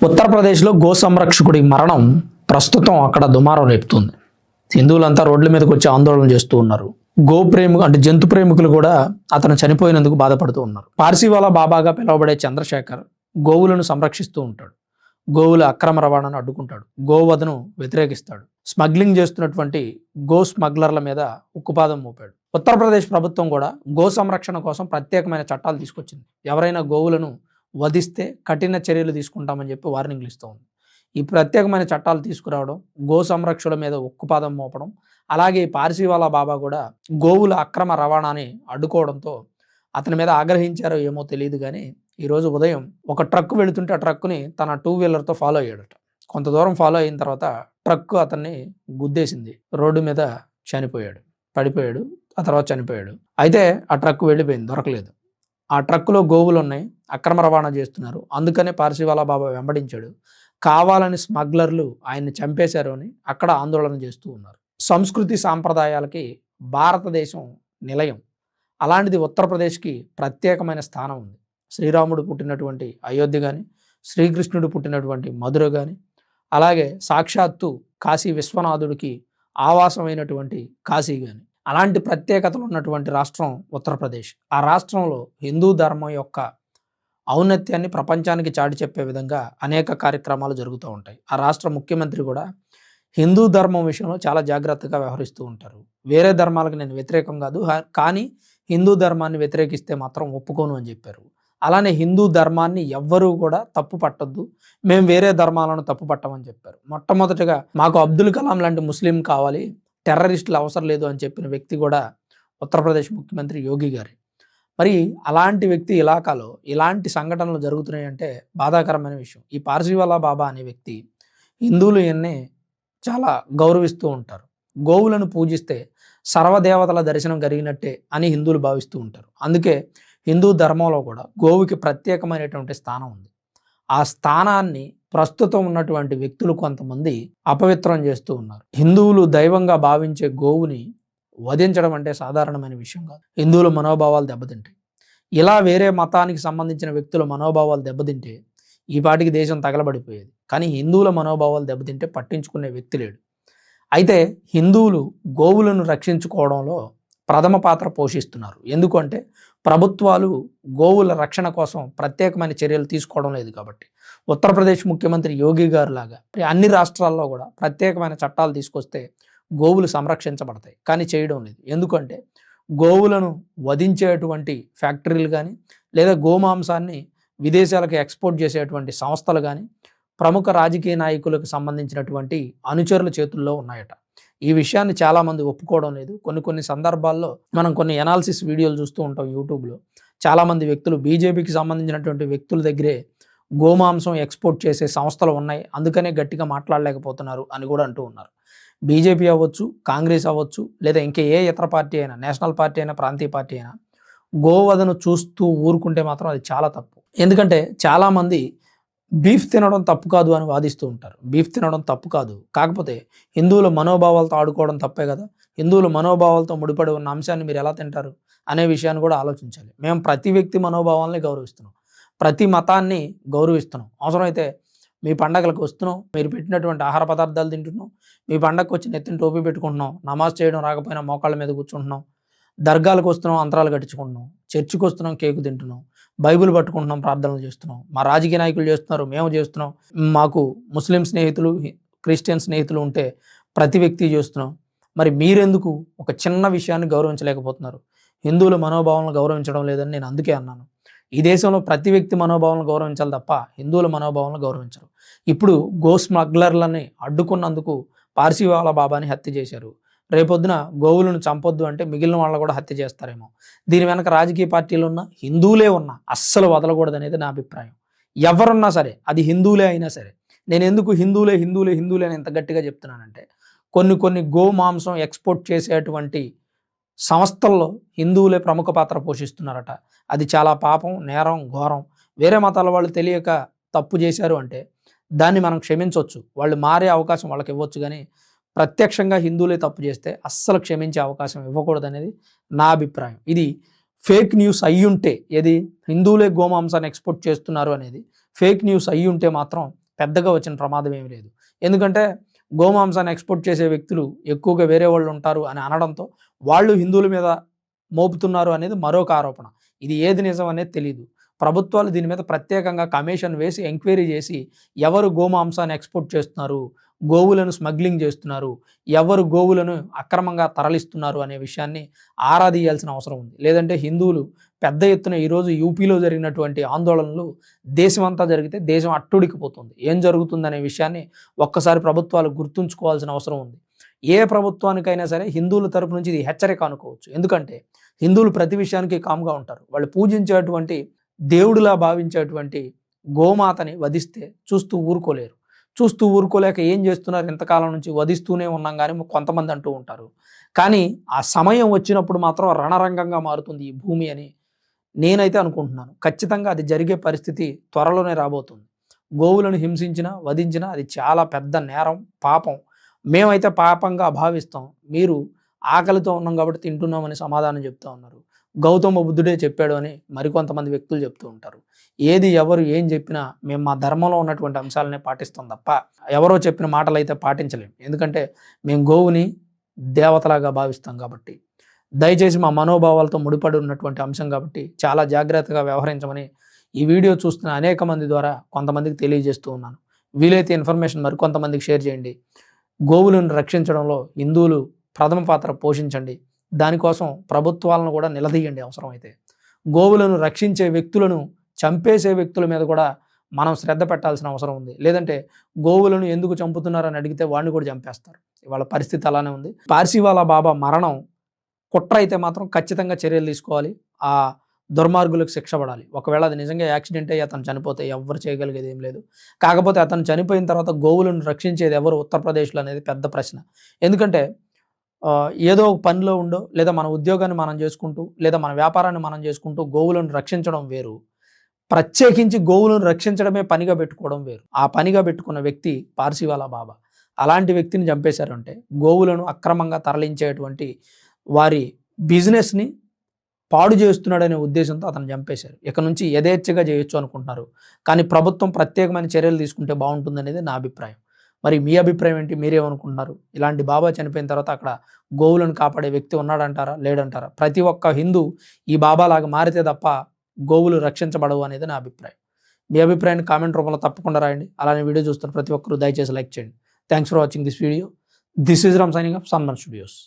ఉత్తరప్రదేశ్లో గో సంరక్షకుడి మరణం ప్రస్తుతం అక్కడ దుమారం రేపుతుంది. హిందువులంతా రోడ్ల మీదకి వచ్చి ఆందోళన చేస్తూ ఉన్నారు. గో ప్రేమికులు అంటే జంతు ప్రేమికులు కూడా అతను చనిపోయినందుకు బాధపడుతూ ఉన్నారు. పార్సీవాలా బాబాగా పిలువబడే చంద్రశేఖర్ గోవులను సంరక్షిస్తూ ఉంటాడు. గోవుల అక్రమ రవాణాను అడ్డుకుంటాడు. గోవధను వ్యతిరేకిస్తాడు. స్మగ్లింగ్ చేస్తున్నటువంటి గో స్మగ్లర్ల మీద ఉక్కుపాదం మోపాడు. ఉత్తరప్రదేశ్ ప్రభుత్వం కూడా గో సంరక్షణ కోసం ప్రత్యేకమైన చట్టాలు తీసుకొచ్చింది. ఎవరైనా గోవులను వధిస్తే కఠిన చర్యలు తీసుకుంటామని చెప్పి వార్నింగ్లు ఇస్తూ ఉంది. ఈ ప్రత్యేకమైన చట్టాలు తీసుకురావడం, గో సంరక్షణ మీద ఉక్కుపాదం మోపడం, అలాగే పార్సీవాలా బాబా కూడా గోవుల అక్రమ రవాణాని అడ్డుకోవడంతో అతని మీద ఆగ్రహించారో ఏమో తెలియదు. కానీ ఈరోజు ఉదయం ఒక ట్రక్ వెళుతుంటే ఆ ట్రక్కుని తన 2 వీలర్తో ఫాలో అయ్యాడట. కొంత దూరం ఫాలో అయిన తర్వాత ట్రక్ అతన్ని గుద్దేసింది. రోడ్డు మీద చనిపోయాడు, పడిపోయాడు. ఆ తర్వాత చనిపోయాడు. అయితే ఆ ట్రక్ వెళ్ళిపోయింది, దొరకలేదు. ఆ ట్రక్కులో గోవులు ఉన్నాయి, అక్రమ రవాణా చేస్తున్నారు. అందుకనే పార్సీవాలా బాబా వెంబడించాడు. కావాలని స్మగ్లర్లు ఆయన్ని చంపేశారు అని అక్కడ ఆందోళన చేస్తూ ఉన్నారు. సంస్కృతి సాంప్రదాయాలకి భారతదేశం నిలయం. అలాంటిది ఉత్తరప్రదేశ్కి ప్రత్యేకమైన స్థానం ఉంది. శ్రీరాముడు పుట్టినటువంటి అయోధ్య కానీ, శ్రీకృష్ణుడు పుట్టినటువంటి మధుర కానీ, అలాగే సాక్షాత్తు కాశీ విశ్వనాథుడికి ఆవాసమైనటువంటి కాశీ కానీ, అలాంటి ప్రత్యేకతలు ఉన్నటువంటి రాష్ట్రం ఉత్తరప్రదేశ్. ఆ రాష్ట్రంలో హిందూ ధర్మం యొక్క ఔన్నత్యాన్ని ప్రపంచానికి చాటి చెప్పే విధంగా అనేక కార్యక్రమాలు జరుగుతూ ఉంటాయి. ఆ రాష్ట్ర ముఖ్యమంత్రి కూడా హిందూ ధర్మం విషయంలో చాలా జాగ్రత్తగా వ్యవహరిస్తూ ఉంటారు. వేరే ధర్మాలకు నేను వ్యతిరేకం కాదు, కానీ హిందూ ధర్మాన్ని వ్యతిరేకిస్తే మాత్రం ఒప్పుకోను అని చెప్పారు. అలానే హిందూ ధర్మాన్ని ఎవ్వరూ కూడా తప్పు పట్టొద్దు, మేము వేరే ధర్మాలను తప్పు పట్టమని చెప్పారు. మొట్టమొదటిగా మాకు అబ్దుల్ కలాం లాంటి ముస్లిం కావాలి, టెర్రరిస్టులు అవసరం లేదు అని చెప్పిన వ్యక్తి కూడా ఉత్తరప్రదేశ్ ముఖ్యమంత్రి యోగి గారి. మరి అలాంటి వ్యక్తి ఇలాకాలో ఇలాంటి సంఘటనలు జరుగుతున్నాయంటే బాధాకరమైన విషయం. ఈ పార్సీవాలా బాబా అనే వ్యక్తి హిందువులు ఎన్నే చాలా గౌరవిస్తూ ఉంటారు. గోవులను పూజిస్తే సర్వదేవతల దర్శనం కలిగినట్టే అని హిందువులు భావిస్తూ ఉంటారు. అందుకే హిందూ ధర్మంలో కూడా గోవుకి ప్రత్యేకమైనటువంటి స్థానం ఉంది. ఆ స్థానాన్ని ప్రస్తుతం ఉన్నటువంటి వ్యక్తులు కొంతమంది అపవిత్రం చేస్తూ ఉన్నారు. హిందువులు దైవంగా భావించే గోవుని వధించడం అంటే సాధారణమైన విషయం కాదు. హిందువుల మనోభావాలు దెబ్బతింటాయి. ఇలా వేరే మతానికి సంబంధించిన వ్యక్తుల మనోభావాలు దెబ్బతింటే ఈ పాటికి దేశం తగలబడిపోయేది. కానీ హిందువుల మనోభావాలు దెబ్బతింటే పట్టించుకునే వ్యక్తి లేడు. అయితే హిందువులు గోవులను రక్షించుకోవడంలో ప్రథమ పాత్ర పోషిస్తున్నారు. ఎందుకంటే ప్రభుత్వాలు గోవుల రక్షణ కోసం ప్రత్యేకమైన చర్యలు తీసుకోవడం లేదు కాబట్టి. ఉత్తరప్రదేశ్ ముఖ్యమంత్రి యోగి గారు లాగా అన్ని రాష్ట్రాల్లో కూడా ప్రత్యేకమైన చట్టాలు తీసుకొస్తే గోవులు సంరక్షించబడతాయి, కానీ చేయడం లేదు. ఎందుకంటే గోవులను వధించేటువంటి ఫ్యాక్టరీలు కానీ, లేదా గోమాంసాన్ని విదేశాలకు ఎక్స్పోర్ట్ చేసేటువంటి సంస్థలు కానీ ప్రముఖ రాజకీయ నాయకులకు సంబంధించినటువంటి అనుచరుల చేతుల్లో ఉన్నాయట. ఈ విషయాన్ని చాలామంది ఒప్పుకోవడం లేదు. కొన్ని సందర్భాల్లో మనం కొన్ని ఎనాలిసిస్ వీడియోలు చూస్తూ ఉంటాం యూట్యూబ్లో. చాలామంది వ్యక్తులు బీజేపీకి సంబంధించినటువంటి వ్యక్తుల దగ్గరే గోమాంసం ఎక్స్పోర్ట్ చేసే సంస్థలు ఉన్నాయి, అందుకనే గట్టిగా మాట్లాడలేకపోతున్నారు అని కూడా అంటూ ఉన్నారు. బీజేపీ అవ్వచ్చు, కాంగ్రెస్ అవ్వచ్చు, లేదా ఇంకా ఏ ఇతర పార్టీ అయినా, నేషనల్ పార్టీ అయినా, ప్రాంతీయ పార్టీ అయినా గోవధను చూస్తూ ఊరుకుంటే మాత్రం అది చాలా తప్పు. ఎందుకంటే చాలామంది బీఫ్ తినడం తప్పు కాదు అని వాదిస్తూ ఉంటారు. బీఫ్ తినడం తప్పు కాదు, కాకపోతే హిందువుల మనోభావాలతో ఆడుకోవడం తప్పే కదా. హిందువుల మనోభావాలతో ముడిపడి ఉన్న అంశాన్ని మీరు ఎలా తింటారు అనే విషయాన్ని కూడా ఆలోచించాలి. మేము ప్రతి వ్యక్తి మనోభావాలని గౌరవిస్తున్నాం, ప్రతి మతాన్ని గౌరవిస్తున్నాం. అవసరమైతే మీ పండగలకు వస్తున్నాం, మీరు పెట్టినటువంటి ఆహార పదార్థాలు తింటున్నాం, మీ పండగకు వచ్చి నెత్తిన టోపీ పెట్టుకుంటున్నాం, నమాజ్ చేయడం రాకపోయినా మోకాళ్ళ మీద కూర్చుంటున్నాం, దర్గాలకు వస్తున్నాం, అంతరాలు కట్టించుకుంటున్నాం, చర్చికి వస్తున్నాం, కేకు తింటున్నాం, బైబిల్ పట్టుకుంటున్నాం, ప్రార్థనలు చేస్తున్నాం. మా రాజకీయ నాయకులు చేస్తున్నారు, మేము చేస్తున్నాం. మాకు ముస్లిం స్నేహితులు, క్రిస్టియన్ స్నేహితులు ఉంటే ప్రతి వ్యక్తి చేస్తున్నాం. మరి మీరెందుకు ఒక చిన్న విషయాన్ని గౌరవించలేకపోతున్నారు? హిందువుల మనోభావాలను గౌరవించడం లేదని నేను అందుకే అన్నాను. ఈ దేశంలో ప్రతి వ్యక్తి మనోభావాలను గౌరవించాలి తప్ప హిందువుల మనోభావాలను గౌరవించరు. ఇప్పుడు గో స్మగ్లర్లని అడ్డుకున్నందుకు పార్సీవాలా బాబాని హత్య చేశారు. రేపొద్దున గోవులను చంపొద్దు అంటే మిగిలిన వాళ్ళని కూడా హత్య చేస్తారేమో. దీని వెనక రాజకీయ పార్టీలు ఉన్నా, హిందువులే ఉన్నా అస్సలు వదలకూడదు అనేది నా అభిప్రాయం. ఎవరున్నా సరే, అది హిందువులే అయినా సరే. నేను ఎందుకు హిందువులే హిందువులే హిందువులే అని ఇంత గట్టిగా చెప్తున్నానంటే, కొన్ని గో మాంసం ఎక్స్పోర్ట్ చేసేటువంటి సంస్థల్లో హిందువులే ప్రముఖ పాత్ర పోషిస్తున్నారట. అది చాలా పాపం, నేరం, ఘోరం. వేరే మతాల వాళ్ళు తెలియక తప్పు చేశారు అంటే దాన్ని మనం క్షమించవచ్చు, వాళ్ళు మారే అవకాశం వాళ్ళకి ఇవ్వచ్చు. కానీ ప్రత్యక్షంగా హిందువులే తప్పు చేస్తే అస్సలు క్షమించే అవకాశం ఇవ్వకూడదు అనేది నా అభిప్రాయం. ఇది ఫేక్ న్యూస్ అయ్యుంటే, ఏది హిందువులే గోమాంసాన్ని ఎక్స్పోర్ట్ చేస్తున్నారు అనేది ఫేక్ న్యూస్ అయ్యుంటే మాత్రం పెద్దగా వచ్చిన ప్రమాదం ఏమీ లేదు. ఎందుకంటే గోమాంసాన్ని ఎక్స్‌పోర్ట్ చేసే వ్యక్తులు ఎక్కువగా వేరే వాళ్ళు ఉంటారు అని అనడంతో వాళ్ళు హిందువుల మీద మోపుతున్నారు అనేది మరొక ఆరోపణ. ఇది ఏది నిజం అనేది తెలీదు. ప్రభుత్వాలు దీని మీద ప్రత్యేకంగా కమిషన్ వేసి ఎంక్వైరీ చేసి ఎవరు గోమాంసాన్ని ఎక్స్‌పోర్ట్ చేస్తున్నారు, గోవులను స్మగ్లింగ్ చేస్తున్నారు, ఎవరు గోవులను అక్రమంగా తరలిస్తున్నారు అనే విషయాన్ని ఆరా తీయాల్సిన అవసరం ఉంది. లేదంటే హిందువులు పెద్ద ఎత్తున ఈరోజు యూపీలో జరిగినటువంటి ఆందోళనలు దేశమంతా జరిగితే దేశం అట్టుడికిపోతుంది. ఏం జరుగుతుందనే విషయాన్ని ఒక్కసారి ప్రభుత్వాలు గుర్తుంచుకోవాల్సిన అవసరం ఉంది. ఏ ప్రభుత్వానికైనా సరే హిందువుల తరపు నుంచి ఇది హెచ్చరిక అనుకోవచ్చు. ఎందుకంటే హిందువులు ప్రతి విషయానికి కామ్‌గా ఉంటారు. వాళ్ళు పూజించేటువంటి దేవుడిలా భావించేటువంటి గోమాతని వధిస్తే చూస్తూ ఊరుకోలేరు. చూస్తూ ఊరుకోలేక ఏం చేస్తున్నారు ఇంతకాలం నుంచి వధిస్తూనే ఉన్నాం గాని కొంతమంది అంటూ ఉంటారు. కానీ ఆ సమయం వచ్చినప్పుడు మాత్రం రణరంగంగా మారుతుంది ఈ భూమి అని నేనైతే అనుకుంటున్నాను. ఖచ్చితంగా అది జరిగే పరిస్థితి త్వరలోనే రాబోతుంది. గోవులను హింసించినా, వధించినా అది చాలా పెద్ద నేరం, పాపం. మేమైతే పాపంగా భావిస్తాం. మీరు ఆకలితో ఉన్నాం కాబట్టి తింటున్నామని సమాధానం చెప్తా ఉన్నారు. గౌతమ బుద్ధుడే చెప్పాడు అని మరికొంతమంది వ్యక్తులు చెప్తూ ఉంటారు. ఏది ఎవరు ఏం చెప్పినా మేము మా ధర్మంలో ఉన్నటువంటి అంశాలనే పాటిస్తాం తప్ప ఎవరో చెప్పిన మాటలైతే పాటించలేం. ఎందుకంటే మేము గోవుని దేవతలాగా భావిస్తాం కాబట్టి. దయచేసి మా మనోభావాలతో ముడిపడి ఉన్నటువంటి అంశం కాబట్టి చాలా జాగ్రత్తగా వ్యవహరించమని ఈ వీడియో చూస్తున్న అనేక మంది ద్వారా కొంతమందికి తెలియజేస్తూ ఉన్నాను. వీలైతే ఇన్ఫర్మేషన్ మరికొంతమందికి షేర్ చేయండి. గోవులను రక్షించడంలో హిందువులు ప్రథమ పాత్ర పోషించండి. దానికోసం ప్రభుత్వాలను కూడా నిలదీయండి అవసరమైతే. గోవులను రక్షించే వ్యక్తులను చంపేసే వ్యక్తుల మీద కూడా మనం శ్రద్ధ పెట్టాల్సిన అవసరం ఉంది. లేదంటే గోవులను ఎందుకు చంపుతున్నారని అడిగితే వాడిని కూడా చంపేస్తారు. ఇవాళ పరిస్థితి అలానే ఉంది. పార్సీవాలా బాబా మరణం కుట్ర అయితే మాత్రం ఖచ్చితంగా చర్యలు తీసుకోవాలి. ఆ దుర్మార్గులకు శిక్ష పడాలి. ఒకవేళ అది నిజంగా యాక్సిడెంట్ అయ్యి అతను చనిపోతే ఎవ్వరు చేయగలిగేది ఏం లేదు. కాకపోతే అతను చనిపోయిన తర్వాత గోవులను రక్షించేది ఎవరు ఉత్తరప్రదేశ్లో అనేది పెద్ద ప్రశ్న. ఎందుకంటే ఏదో ఒక పనిలో ఉండో లేదా మన ఉద్యోగాన్ని మనం చేసుకుంటూ లేదా మన వ్యాపారాన్ని మనం చేసుకుంటూ గోవులను రక్షించడం వేరు. ప్రత్యేకించి గోవులను రక్షించడమే పనిగా పెట్టుకోవడం వేరు. ఆ పనిగా పెట్టుకున్న వ్యక్తి పార్సీవాలా బాబా. అలాంటి వ్యక్తిని చంపేశారంటే గోవులను అక్రమంగా తరలించేటువంటి వారి బిజినెస్ని పాడు చేస్తున్నాడనే ఉద్దేశంతో అతను చంపేశారు. ఇక నుంచి యథేచ్ఛగా చేయొచ్చు అనుకుంటున్నారు. కానీ ప్రభుత్వం ప్రత్యేకమైన చర్యలు తీసుకుంటే బాగుంటుందనేది నా అభిప్రాయం. మరి మీ అభిప్రాయం ఏంటి? మీరేమనుకుంటున్నారు? ఇలాంటి బాబా చనిపోయిన తర్వాత అక్కడ గోవులను కాపాడే వ్యక్తి ఉన్నాడంటారా? లేడంటారా? ప్రతి ఒక్క హిందూ ఈ బాబా లాగా మారితే తప్ప గోవులు రక్షించబడవు అనేది నా అభిప్రాయం. మీ అభిప్రాయాన్ని కామెంట్ రూపంలో తప్పకుండా రాయండి. అలానే వీడియో చూస్తున్న ప్రతి ఒక్కరూ దయచేసి లైక్ చేయండి. Thanks for watching this video. This is Ram signing off సన్మన్ studios.